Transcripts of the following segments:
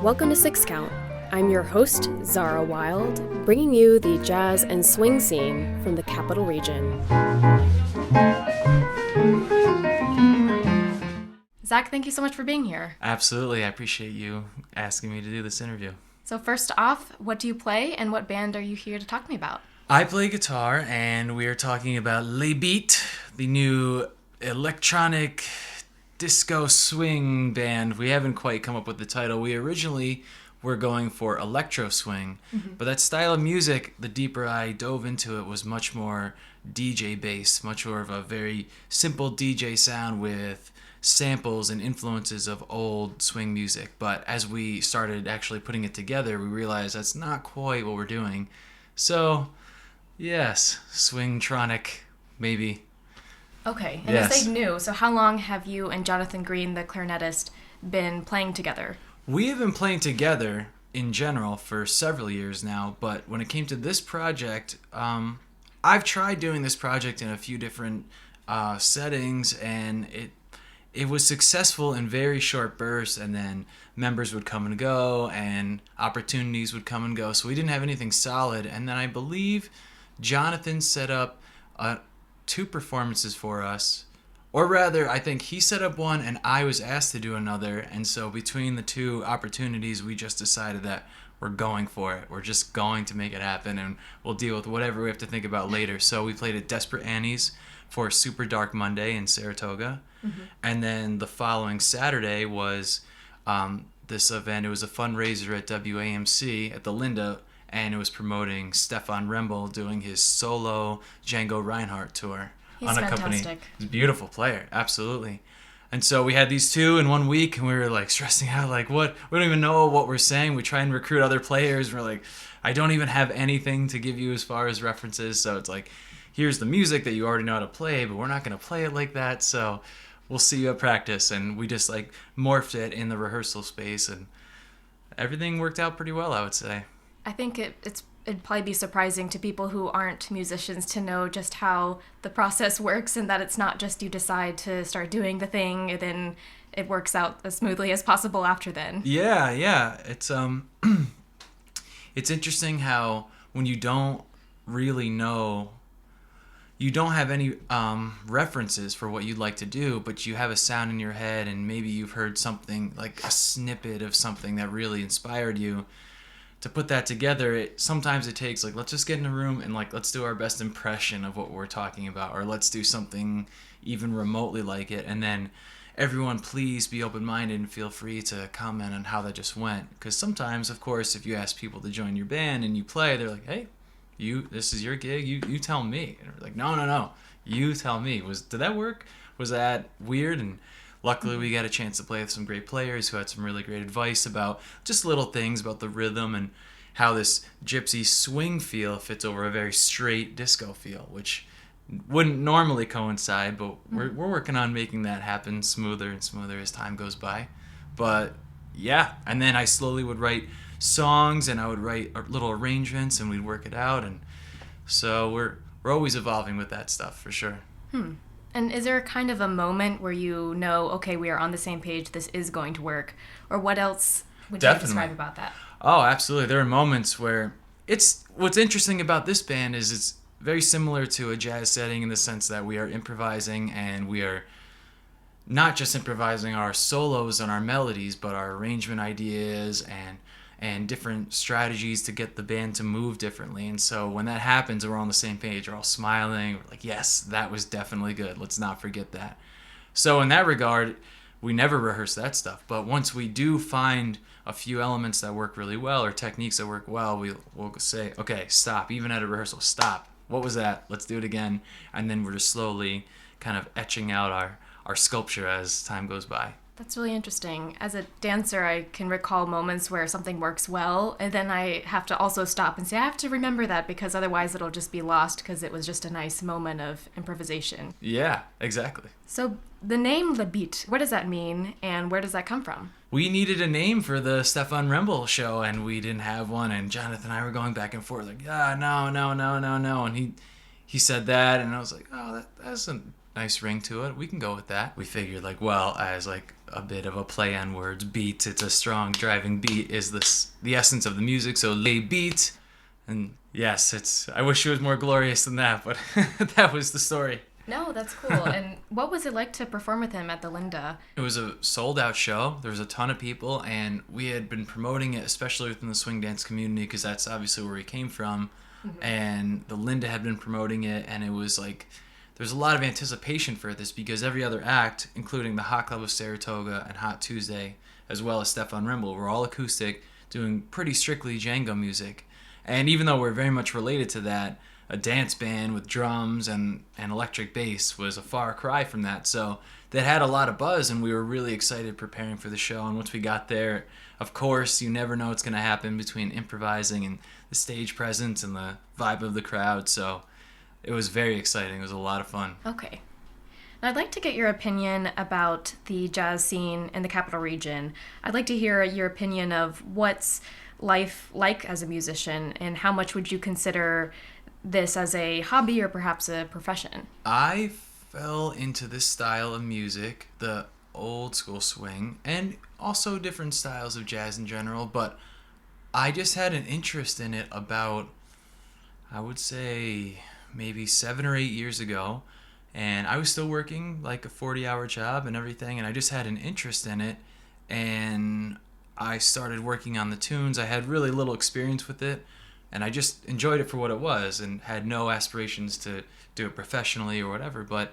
Welcome to Six Count. I'm your host, Zara Wild, bringing you the jazz and swing scene from the Capital Region. Zach, thank you so much for being here. Absolutely. I appreciate you asking me to do this interview. So first off, what do you play and what band are you here to talk to me about? I play guitar, and we are talking about Le Beat, the new electronic disco swing band. We haven't quite come up with the title. We originally were going for electro-swing, but that style of music, the deeper I dove into it, was much more DJ-based, much more of a very simple DJ sound with samples and influences of old swing music. But as we started actually putting it together, we realized that's not quite what we're doing. So, yes, swingtronic, maybe. Okay, and Yes. you say new, so how long have you and Jonathan Greene, the clarinetist, been playing together? We have been playing together in general for several years now, but when it came to this project, I've tried doing this project in a few different settings, and it was successful in very short bursts, and then members would come and go, and opportunities would come and go, so we didn't have anything solid. And then I believe Jonathan set up 2 performances for us, or rather, I think he set up one and I was asked to do another, and so between the 2 opportunities, we just decided that we're going for it. We're just going to make it happen, and we'll deal with whatever we have to think about later. So we played at Desperate Annie's for Super Dark Monday in Saratoga, and then the following Saturday was this event. It was a fundraiser at WAMC at the Linda, and it was promoting Stephane Wrembel doing his solo Django Reinhardt tour. He's unaccompanied. fantastic. He's a beautiful player, absolutely. And so we had these 2 in 1 week, and we were like stressing out, like, what? We don't even know what we're saying. We try and recruit other players. We're like, I don't even have anything to give you as far as references. So it's like, here's the music that you already know how to play, but we're not going to play it like that. So we'll see you at practice. And we just like morphed it in the rehearsal space, and everything worked out pretty well, I would say. I think it'd probably be surprising to people who aren't musicians to know just how the process works, and that it's not just you decide to start doing the thing and then it works out as smoothly as possible after then. Yeah. It's it's interesting how when you don't really know, you don't have any references for what you'd like to do, but you have a sound in your head, and maybe you've heard something, like a snippet of something that really inspired you. To put that together, sometimes it takes, like, let's just get in a room and, like, let's do our best impression of what we're talking about, or let's do something even remotely like it, and then everyone please be open-minded and feel free to comment on how that just went. Because sometimes, of course, if you ask people to join your band and you play, they're like, hey, this is your gig, you tell me. And we're like, no, you tell me. Did that work? Was that weird? And luckily, we got a chance to play with some great players who had some really great advice about just little things about the rhythm and how this gypsy swing feel fits over a very straight disco feel, which wouldn't normally coincide, but we're working on making that happen smoother and smoother as time goes by. But yeah, and then I slowly would write songs, and I would write little arrangements, and we'd work it out, and so we're always evolving with that stuff for sure. And is there kind of a moment where you know, okay, we are on the same page, this is going to work? Or what else would you describe about that? Oh, absolutely. There are moments where what's interesting about this band is it's very similar to a jazz setting in the sense that we are improvising, and we are not just improvising our solos and our melodies, but our arrangement ideas and different strategies to get the band to move differently. And so when that happens, we're on the same page, we're all smiling, we're like, yes, that was definitely good, let's not forget that. So in that regard, we never rehearse that stuff, but once we do find a few elements that work really well, or techniques that work well, we'll say, okay, stop, even at a rehearsal, stop, what was that, let's do it again. And then we're just slowly kind of etching out our sculpture as time goes by. That's really interesting. As a dancer, I can recall moments where something works well, and then I have to also stop and say, I have to remember that, because otherwise it'll just be lost, because it was just a nice moment of improvisation. Yeah, exactly. So the name Le Beat, what does that mean, and where does that come from? We needed a name for the Stephane Wrembel show, and we didn't have one, and Jonathan and I were going back and forth, like, no, and he said that, and I was like, oh, that doesn't nice ring to it. We can go with that. We figured, like, well, as like a bit of a play on words, beat, it's a strong driving beat is the essence of the music, so lay beat. And yes, I wish it was more glorious than that, but that was the story. No, that's cool. And what was it like to perform with him at the Linda? It was a sold-out show. There was a ton of people, and we had been promoting it, especially within the swing dance community, because that's obviously where we came from. Mm-hmm. And the Linda had been promoting it, and it was like there's a lot of anticipation for this because every other act, including the Hot Club of Saratoga and Hot Tuesday, as well as Stephane Wrembel, were all acoustic, doing pretty strictly Django music. And even though we're very much related to that, a dance band with drums and electric bass was a far cry from that. So that had a lot of buzz, and we were really excited preparing for the show. And once we got there, of course, you never know what's going to happen between improvising and the stage presence and the vibe of the crowd. So it was very exciting. It was a lot of fun. Okay. Now, I'd like to get your opinion about the jazz scene in the Capital Region. I'd like to hear your opinion of what's life like as a musician, and how much would you consider this as a hobby or perhaps a profession? I fell into this style of music, the old school swing, and also different styles of jazz in general, but I just had an interest in it about, I would say, maybe 7 or 8 years ago, and I was still working like a 40-hour job and everything, and I just had an interest in it, and I started working on the tunes. I had really little experience with it, and I just enjoyed it for what it was and had no aspirations to do it professionally or whatever. But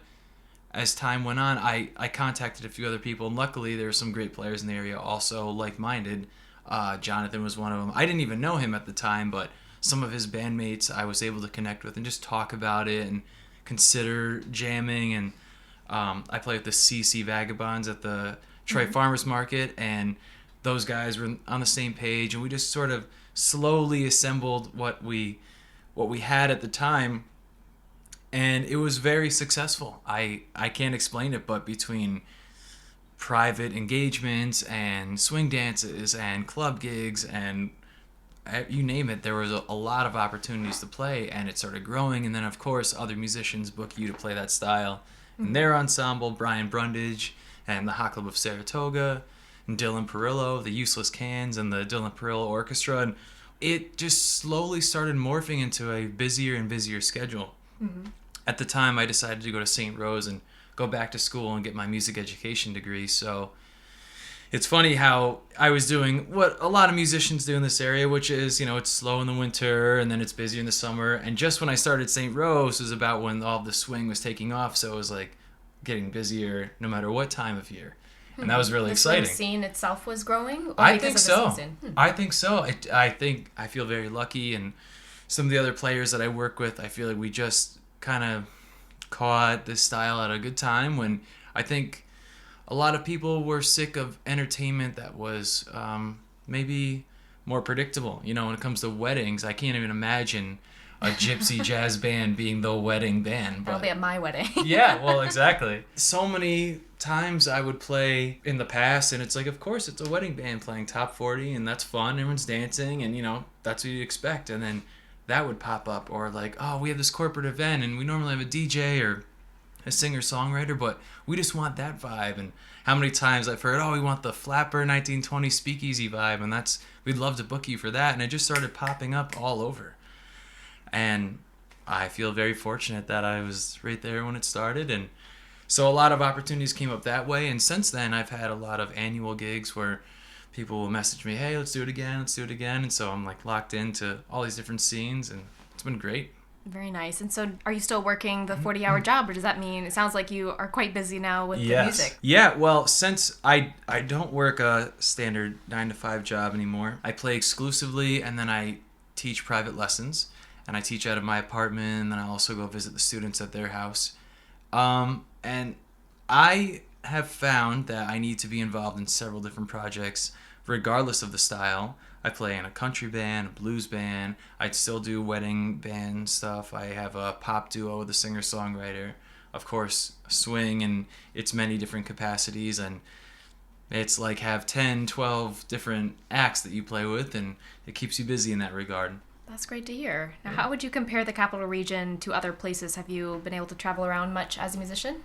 as time went on, I contacted a few other people, and luckily there were some great players in the area also like-minded. Jonathan was one of them. I didn't even know him at the time, but some of his bandmates I was able to connect with and just talk about it and consider jamming. And I played with the CC Vagabonds at the Troy Farmers Market, and those guys were on the same page, and we just sort of slowly assembled what we had at the time, and it was very successful. I can't explain it, but between private engagements and swing dances and club gigs and you name it, there was a lot of opportunities to play, and it started growing. And then of course other musicians book you to play that style in their ensemble, Brian Brundage and the Hot Club of Saratoga, and Dylan Perillo, the Useless Cans, and the Dylan Perillo Orchestra, and it just slowly started morphing into a busier and busier schedule. Mm-hmm. At the time, I decided to go to St. Rose and go back to school and get my music education degree, so it's funny how I was doing what a lot of musicians do in this area, which is, it's slow in the winter, and then it's busier in the summer, and just when I started St. Rose was about when all the swing was taking off, so it was like getting busier no matter what time of year. And that was really exciting. The scene itself was growing? I think so. I think so. I feel very lucky, and some of the other players that I work with, I feel like we just kind of caught this style at a good time when I think a lot of people were sick of entertainment that was maybe more predictable. When it comes to weddings, I can't even imagine a gypsy jazz band being the wedding band. That'll be at my wedding. Yeah, well, exactly. So many times I would play in the past, and it's like, of course, it's a wedding band playing top 40, and that's fun. Everyone's dancing, and, that's what you expect. And then that would pop up, or like, oh, we have this corporate event, and we normally have a DJ or a singer-songwriter, but we just want that vibe. And how many times I've heard, oh, we want the Flapper 1920 Speakeasy vibe, and we'd love to book you for that. And it just started popping up all over. And I feel very fortunate that I was right there when it started. And so a lot of opportunities came up that way. And since then, I've had a lot of annual gigs where people will message me, hey, let's do it again. And so I'm like locked into all these different scenes, and it's been great. Very nice. And so are you still working the 40-hour job, or does that mean, it sounds like you are quite busy now with the music? Yeah, well, since I don't work a standard 9-to-5 job anymore, I play exclusively, and then I teach private lessons. And I teach out of my apartment, and then I also go visit the students at their house. And I have found that I need to be involved in several different projects, regardless of the style. I play in a country band, a blues band. I still do wedding band stuff. I have a pop duo with a singer-songwriter. Of course, swing in its many different capacities. And it's like have 10, 12 different acts that you play with, and it keeps you busy in that regard. That's great to hear. Now, how would you compare the Capital Region to other places? Have you been able to travel around much as a musician?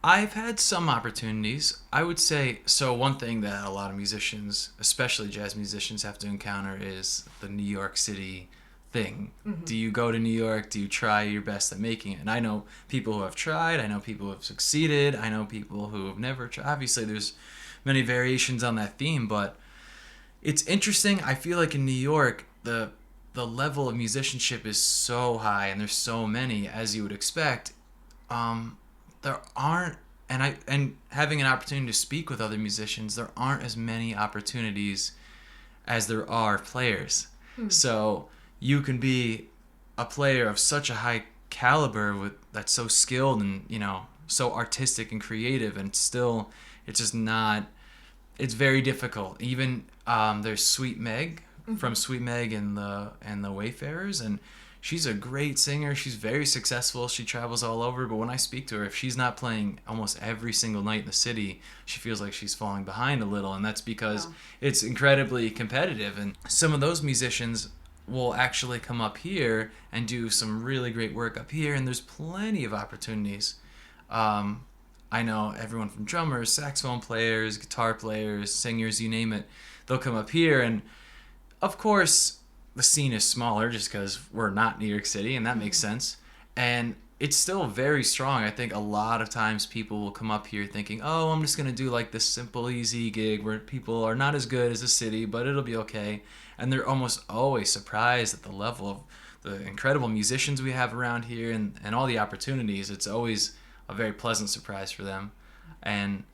I've had some opportunities. I would say, so one thing that a lot of musicians, especially jazz musicians, have to encounter is the New York City thing. Mm-hmm. Do you go to New York? Do you try your best at making it? And I know people who have tried. I know people who have succeeded. I know people who have never tried. Obviously, there's many variations on that theme, but it's interesting. I feel like in New York, the level of musicianship is so high, and there's so many, as you would expect. There aren't, and having an opportunity to speak with other musicians, there aren't as many opportunities as there are players. So you can be a player of such a high caliber that's so skilled and, you know, so artistic and creative, and still it's just not, it's very difficult. Even there's Sweet Meg from Sweet Meg and the Wayfarers, and she's a great singer. She's very successful. She travels all over. But when I speak to her, if she's not playing almost every single night in the city, she feels like she's falling behind a little. And that's because it's incredibly competitive. And some of those musicians will actually come up here and do some really great work up here. And there's plenty of opportunities. I know everyone from drummers, saxophone players, guitar players, singers, you name it. They'll come up here. And of course, the scene is smaller just because we're not New York City, and that makes sense. And it's still very strong. I think a lot of times people will come up here thinking, oh, I'm just going to do like this simple, easy gig where people are not as good as the city, but it'll be okay. And they're almost always surprised at the level of the incredible musicians we have around here and all the opportunities. It's always a very pleasant surprise for them. And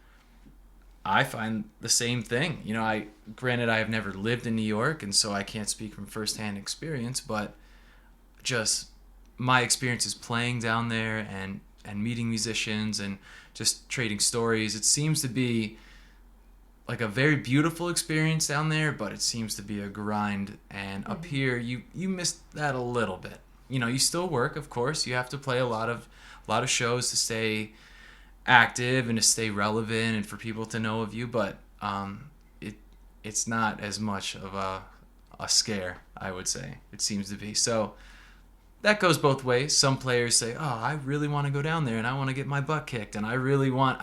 I find the same thing. You know, granted I have never lived in New York, and so I can't speak from firsthand experience, but just my experiences playing down there and meeting musicians and just trading stories, it seems to be like a very beautiful experience down there, but it seems to be a grind. And up here, you miss that a little bit. You know, you still work, of course. You have to play a lot of shows to stay active and to stay relevant and for people to know of you, but it's not as much of a scare, I would say. It seems to be. So that goes both ways. Some players say, oh, I really want to go down there and I want to get my butt kicked, and I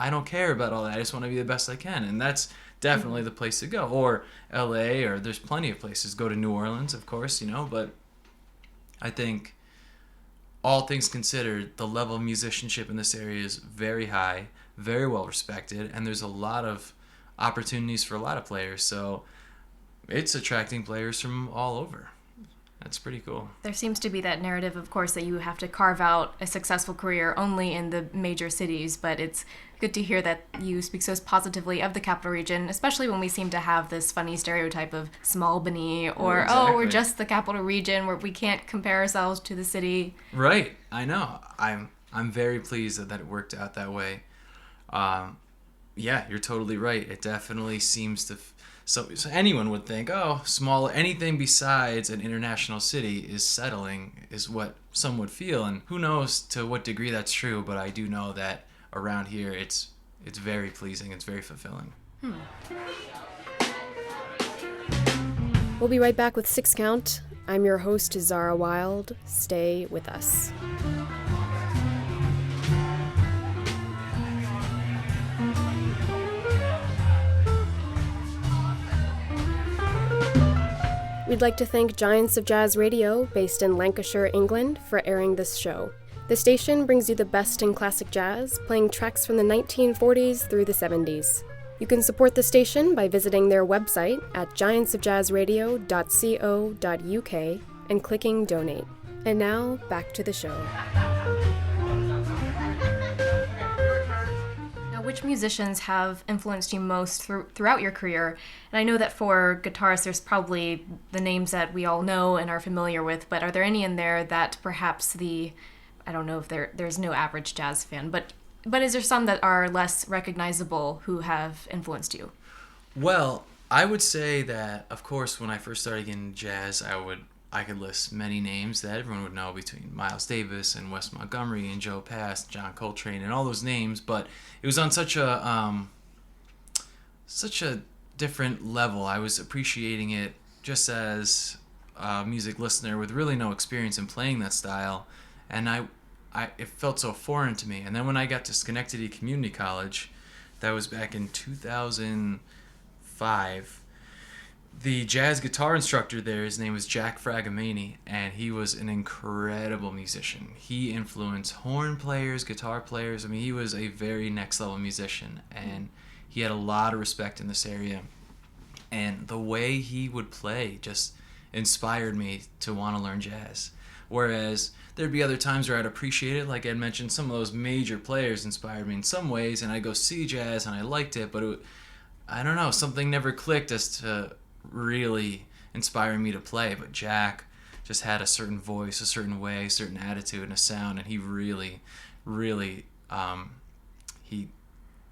don't care about all that. I just want to be the best I can. And that's definitely the place to go. Or LA, or there's plenty of places. Go to New Orleans, of course, you know, but I think all things considered, the level of musicianship in this area is very high, very well respected, and there's a lot of opportunities for a lot of players. So it's attracting players from all over. That's pretty cool. There seems to be that narrative, of course, that you have to carve out a successful career only in the major cities, but it's good to hear that you speak so positively of the Capital Region, especially when we seem to have this funny stereotype of small Albany, or, exactly. Oh, we're just the Capital Region where we can't compare ourselves to the city. Right. I know. I'm very pleased that it worked out that way. Yeah, you're totally right. It definitely seems to... So anyone would think, oh, anything besides an international city is settling, is what some would feel. And who knows to what degree that's true, but I do know that around here it's very pleasing, it's very fulfilling. We'll be right back with Six Count. I'm your host, Zara Wild. Stay with us. We'd like to thank Giants of Jazz Radio, based in Lancashire, England, for airing this show. The station brings you the best in classic jazz, playing tracks from the 1940s through the 70s. You can support the station by visiting their website at giantsofjazzradio.co.uk and clicking Donate. And now, back to the show. Which musicians have influenced you most throughout your career? And I know that for guitarists, there's probably the names that we all know and are familiar with, but are there any in there that perhaps I don't know if there's no average jazz fan, but is there some that are less recognizable who have influenced you? Well, I would say that, of course, when I first started getting jazz, I could list many names that everyone would know, between Miles Davis and Wes Montgomery and Joe Pass, John Coltrane, and all those names. But it was on such a different level. I was appreciating it just as music listener with really no experience in playing that style, and it felt so foreign to me. And then when I got to Schenectady Community College, that was back in 2005. The jazz guitar instructor there, his name was Jack Fragamini, and he was an incredible musician. He influenced horn players, guitar players. I mean, he was a very next level musician, and he had a lot of respect in this area. And the way he would play just inspired me to want to learn jazz. Whereas there'd be other times where I'd appreciate it, like I'd mentioned, some of those major players inspired me in some ways, and I'd go see jazz and I liked it, but I don't know, something never clicked as to really inspiring me to play. But Jack just had a certain voice, a certain way, a certain attitude and a sound, and he really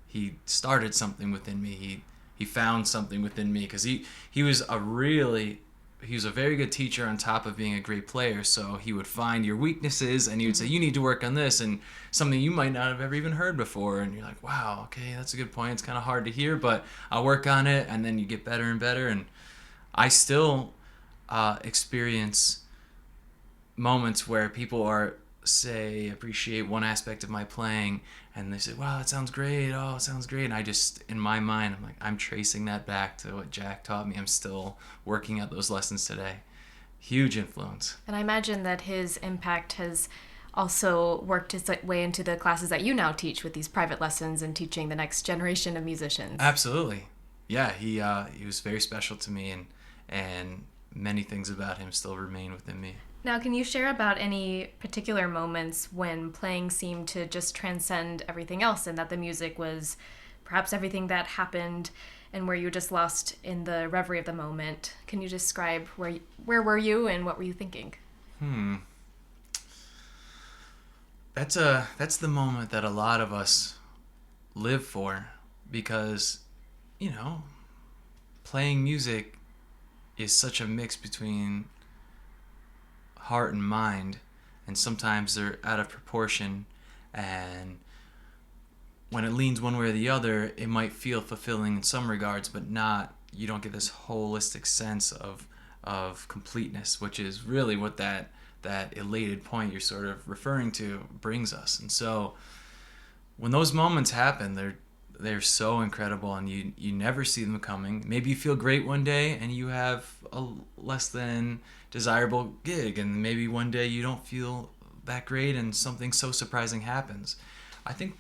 he started something within me. He found something within me, because he was a very good teacher on top of being a great player. So he would find your weaknesses and he would say, you need to work on this, and something you might not have ever even heard before, and you're like, wow, okay, that's a good point. It's kind of hard to hear, but I'll work on it, and then you get better and better. And I still experience moments where people appreciate one aspect of my playing, and they say, wow, it sounds great. Oh, it sounds great. And I just, in my mind, I'm like, I'm tracing that back to what Jack taught me. I'm still working at those lessons today. Huge influence. And I imagine that his impact has also worked its way into the classes that you now teach with these private lessons and teaching the next generation of musicians. Absolutely. Yeah, he was very special to me, and many things about him still remain within me. Now, can you share about any particular moments when playing seemed to just transcend everything else, and that the music was perhaps everything that happened, and where you were just lost in the reverie of the moment? Can you describe where were you and what were you thinking? That's the moment that a lot of us live for, because, you know, playing music is such a mix between heart and mind, and sometimes they're out of proportion, and when it leans one way or the other, it might feel fulfilling in some regards, but you don't get this holistic sense of completeness, which is really what that elated point you're sort of referring to brings us. And so when those moments happen, they're so incredible, and you never see them coming. Maybe you feel great one day and you have a less than desirable gig, and maybe one day you don't feel that great and something so surprising happens. I think,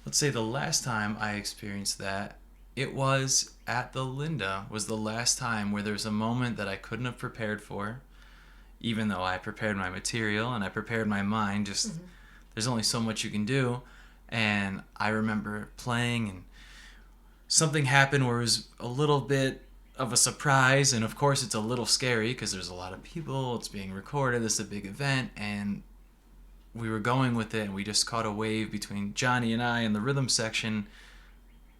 let's say the last time I experienced that, it was at the Linda, was the last time where there was a moment that I couldn't have prepared for, even though I prepared my material and I prepared my mind. Just there's only so much you can do. And I remember playing, and something happened where it was a little bit of a surprise, and of course it's a little scary because there's a lot of people, it's being recorded, this is a big event, and we were going with it, and we just caught a wave between Johnny and I in the rhythm section.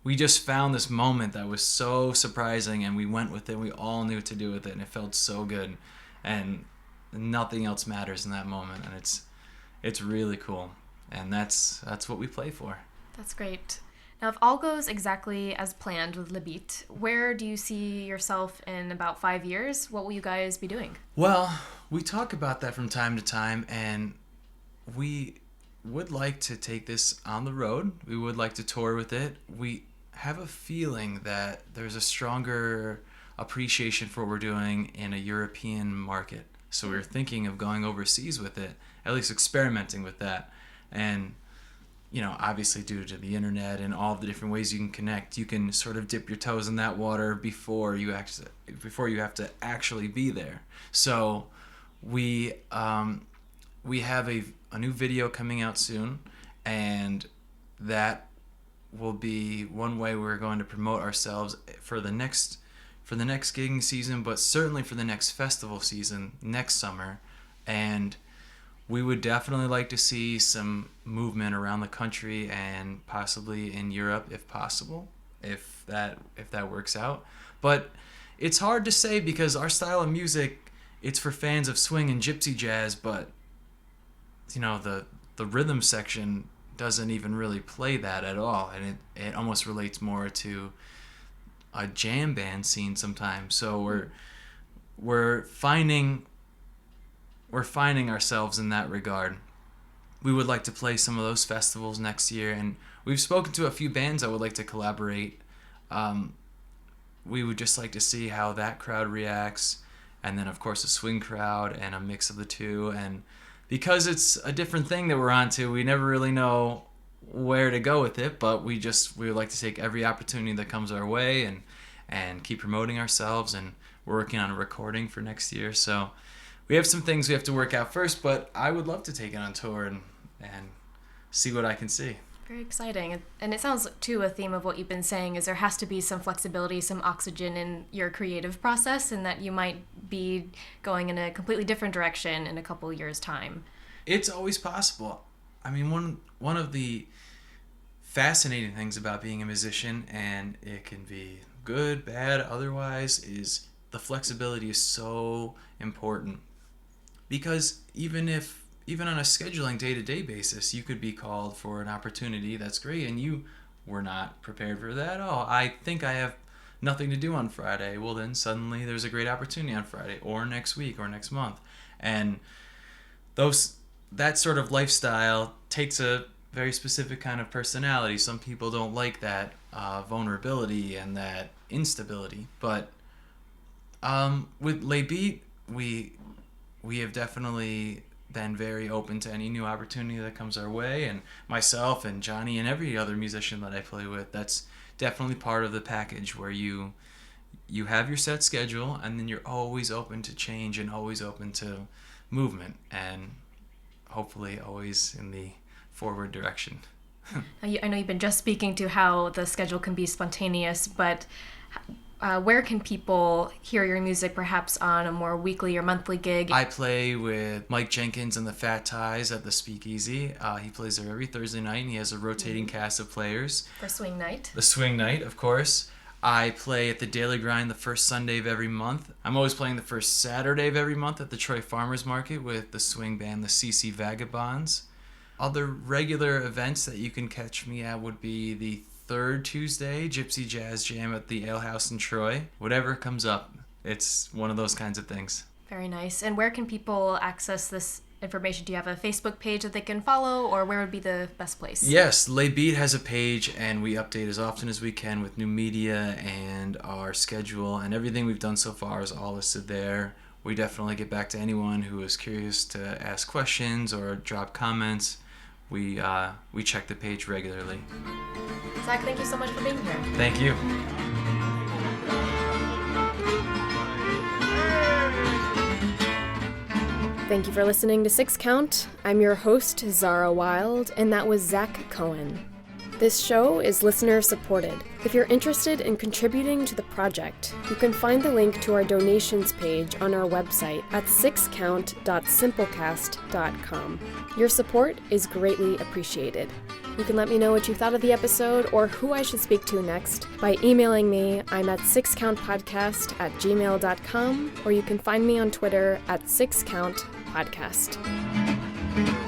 We just found this moment that was so surprising, and we went with it. We all knew what to do with it, and it felt so good, and nothing else matters in that moment, and it's really cool. And that's what we play for. That's great. Now, if all goes exactly as planned with Le Beat, where do you see yourself in about 5 years? What will you guys be doing? Well, we talk about that from time to time, and we would like to take this on the road. We would like to tour with it. We have a feeling that there's a stronger appreciation for what we're doing in a European market. So we're thinking of going overseas with it, at least experimenting with that. And, you know, obviously due to the internet and all the different ways you can connect, you can sort of dip your toes in that water before you have to actually be there. So we have a new video coming out soon, and that will be one way we're going to promote ourselves for the next gigging season, but certainly for the next festival season next summer. And we would definitely like to see some movement around the country and possibly in Europe if possible, if that works out. But it's hard to say because our style of music, it's for fans of swing and gypsy jazz, but you know, the rhythm section doesn't even really play that at all, and it almost relates more to a jam band scene sometimes. So we're finding ourselves in that regard. We would like to play some of those festivals next year, and we've spoken to a few bands that would like to collaborate. We would just like to see how that crowd reacts, and then of course a swing crowd and a mix of the two. And because it's a different thing that we're onto, we never really know where to go with it, but we would like to take every opportunity that comes our way and keep promoting ourselves, and we're working on a recording for next year. So we have some things we have to work out first, but I would love to take it on tour and see what I can see. Very exciting. And it sounds, too, a theme of what you've been saying is there has to be some flexibility, some oxygen in your creative process, and that you might be going in a completely different direction in a couple years' time. It's always possible. I mean, one of the fascinating things about being a musician, and it can be good, bad, otherwise, is the flexibility is so important. Because even on a scheduling day-to-day basis, you could be called for an opportunity that's great, and you were not prepared for that. Oh, I think I have nothing to do on Friday. Well, then suddenly there's a great opportunity on Friday, or next week, or next month. And that sort of lifestyle takes a very specific kind of personality. Some people don't like that vulnerability and that instability. But with Lay Beat, we have definitely been very open to any new opportunity that comes our way, and myself and Johnny and every other musician that I play with, that's definitely part of the package, where you have your set schedule, and then you're always open to change and always open to movement, and hopefully always in the forward direction. I know you've been just speaking to how the schedule can be spontaneous, but where can people hear your music, perhaps on a more weekly or monthly gig? I play with Mike Jenkins and the Fat Ties at the Speakeasy. He plays there every Thursday night, and he has a rotating cast of players. For Swing Night. The Swing Night, of course. I play at the Daily Grind the first Sunday of every month. I'm always playing the first Saturday of every month at the Troy Farmers Market with the swing band, the CC Vagabonds. Other regular events that you can catch me at would be the third Tuesday Gypsy Jazz Jam at the Ale House in Troy. Whatever comes up, it's one of those kinds of things. Very nice. And where can people access this information? Do you have a Facebook page that they can follow, or where would be the best place? Yes, Lay Beat has a page, and we update as often as we can with new media and our schedule, and everything we've done so far is all listed there. We definitely get back to anyone who is curious to ask questions or drop comments. We check the page regularly. Zach, thank you so much for being here. Thank you. Thank you for listening to Six Count. I'm your host, Zara Wild, and that was Zach Cohen. This show is listener supported. If you're interested in contributing to the project, you can find the link to our donations page on our website at sixcount.simplecast.com. Your support is greatly appreciated. You can let me know what you thought of the episode or who I should speak to next by emailing me. I'm at sixcountpodcast@gmail.com, or you can find me on Twitter at sixcountpodcast.